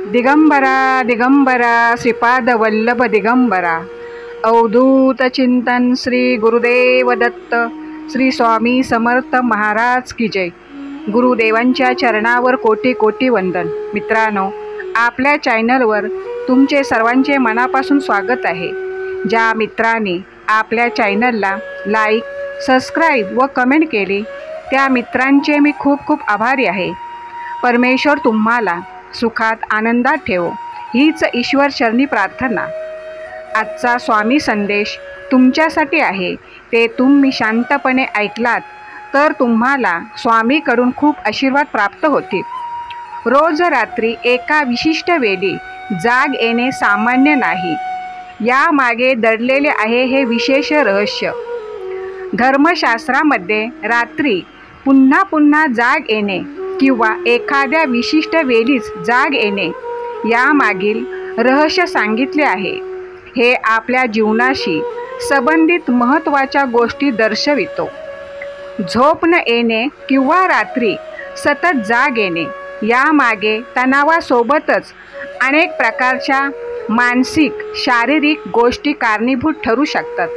दिगंबरा दिगंबरा श्रीपाद वल्लभ दिगंबरा। अवधूत चिंतन श्री गुरुदेव दत्त श्री स्वामी समर्थ महाराज की जय। गुरुदेवांच्या चरणावर कोटी कोटी वंदन। मित्रांनो, आपल्या चॅनलवर तुमचे सर्वांचे मनापासून स्वागत आहे। ज्या मित्रांनी आपल्या चॅनलला लाईक, सबस्क्राईब व कमेंट केली त्या मित्रांचे मी खूप खूप आभारी आहे। परमेश्वर तुम्हाला सुखात आनंदात ठेवो हीच ईश्वर चरणी प्रार्थना। आजचा स्वामी संदेश तुमच्यासाठी आहे। ते तुम्ही शांतपणे ऐकलात तर तुम्हाला स्वामीकडून खूप आशीर्वाद प्राप्त होतील। रोज रात्री एका विशिष्ट वेळी जाग येणे सामान्य नाही। यामागे दडलेले आहे हे विशेष रहस्य। धर्मशास्त्रामध्ये रात्री पुन्हा पुन्हा जाग येणे किंवा एखाद्या विशिष्ट वेळीच जाग येणे यामागील रहस्य सांगितले आहे। हे आपल्या जीवनाशी संबंधित महत्त्वाच्या गोष्टी दर्शवितो। झोप न येणे किंवा रात्री सतत जाग येणे यामागे तणावासोबतच अनेक प्रकारच्या मानसिक शारीरिक गोष्टी कारणीभूत ठरू शकतात।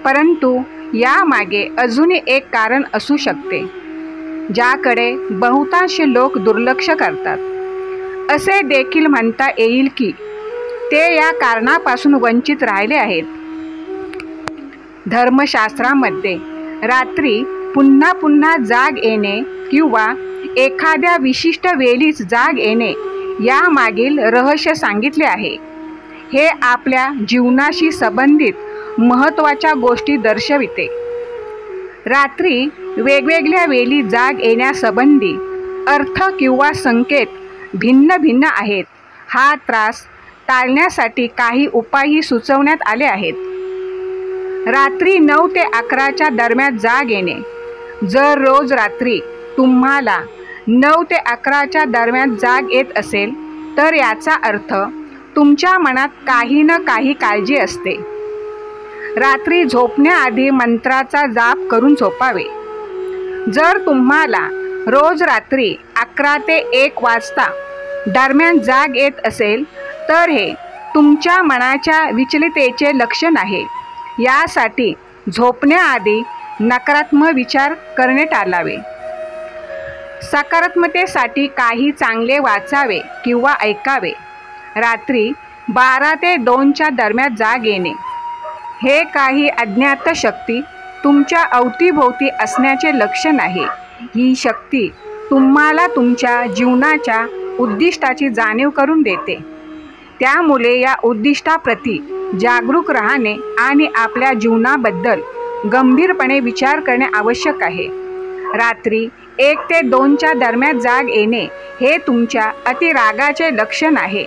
परंतु यामागे अजूनही एक कारण असू शकते ज्याकडे बहुतांश लोक दुर्लक्ष करतात। असे देखील म्हणता येईल की ते या कारणापासून वंचित राहिले आहेत। धर्मशास्त्रामध्ये रात्री पुन्हा पुन्हा जाग येणे किंवा एखाद्या विशिष्ट वेळीच जाग येणे यामागील रहस्य सांगितले आहे। हे आपल्या जीवनाशी संबंधित महत्त्वाच्या गोष्टी दर्शविते। रात्री वेगवेगळ्या वेळी जाग येण्यासंबंधी अर्थ किंवा संकेत भिन्न भिन्न आहेत। हा त्रास टाळण्यासाठी काही उपायही सुचवण्यात आले आहेत। रात्री 9 ते 11च्या दरम्यान जाग येणे। जर रोज रात्री तुम्हाला 9 ते 11च्या दरम्यान जाग येत असेल तर याचा अर्थ तुमच्या मनात काही ना काही काळजी असते। रात्री झोपण्याआधी मंत्राचा जाप करून झोपावे। जर तुम्हाला रोज रात्री 11 ते 1 वाजता दरम्यान जाग येत असेल तर हे तुमच्या मनाच्या विचलिततेचे लक्षण आहे। यासाठी झोपण्याआधी नकारात्मक विचार करणे टाळावे। सकारात्मकतेसाठी काही चांगले वाचावे किंवा ऐकावे। रात्री 12 ते 2च्या दरम्यान जाग येणे हे काही अज्ञात शक्ती तुमच्या अवतीभोवती असण्याचे लक्षण आहे। ही शक्ती तुम्हाला तुमच्या जीवनाच्या उद्दिष्टाची जाणीव करून देते। त्यामुळे या उद्दिष्टाप्रती जागरूक राहणे आणि आपल्या जीवनाबद्दल गंभीरपणे विचार करणे आवश्यक आहे। रात्री 1 ते 2च्या दरम्यान जाग येणे हे तुमच्या अतिरागाचे लक्षण आहे।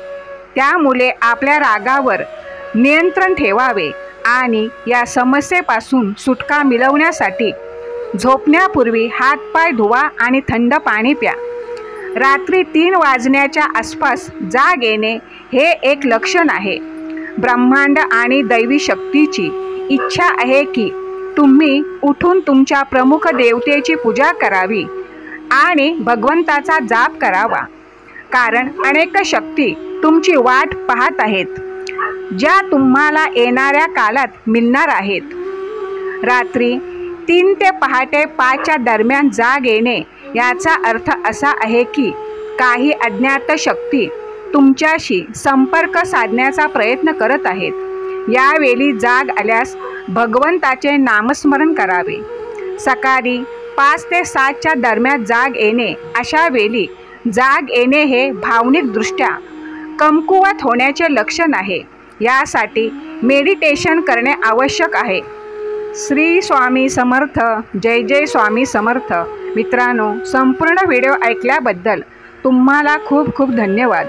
त्यामुळे आपल्या रागावर नियंत्रण ठेवावे आणि या समस्येपासून सुटका मिळवण्यासाठी झोपण्यापूर्वी हातपाय धुवा आणि थंड पाणी प्या। रात्री 3 वाजण्याच्या आसपास जाग येणे हे एक लक्षण आहे। ब्रह्मांड आणि दैवी शक्तीची इच्छा आहे की तुम्ही उठून तुमच्या प्रमुख देवतेची पूजा करावी आणि भगवंताचा जाप करावा, कारण अनेक शक्ती तुमची वाट पाहत आहेत ज्या तुम्हाला येणाऱ्या काळात मिळणार आहेत। रात्री 3 ते पहाटे 5च्या दरम्यान जाग येणे याचा अर्थ असा आहे की काही अज्ञात शक्ती तुमच्याशी संपर्क साधण्याचा प्रयत्न करत आहेत। यावेळी जाग आल्यास भगवंताचे नामस्मरण करावे। सकाळी 5 ते 7च्या दरम्यान जाग येणे अशा वेळी जाग येणे हे भावनिकदृष्ट्या कमकुवत होण्याचे लक्षण आहे। यासाठी मेडिटेशन करणे आवश्यक आहे। श्री स्वामी समर्थ। जय जय स्वामी समर्थ। मित्रांनो, संपूर्ण व्हिडिओ ऐकल्याबद्दल तुम्हाला खूप खूप धन्यवाद।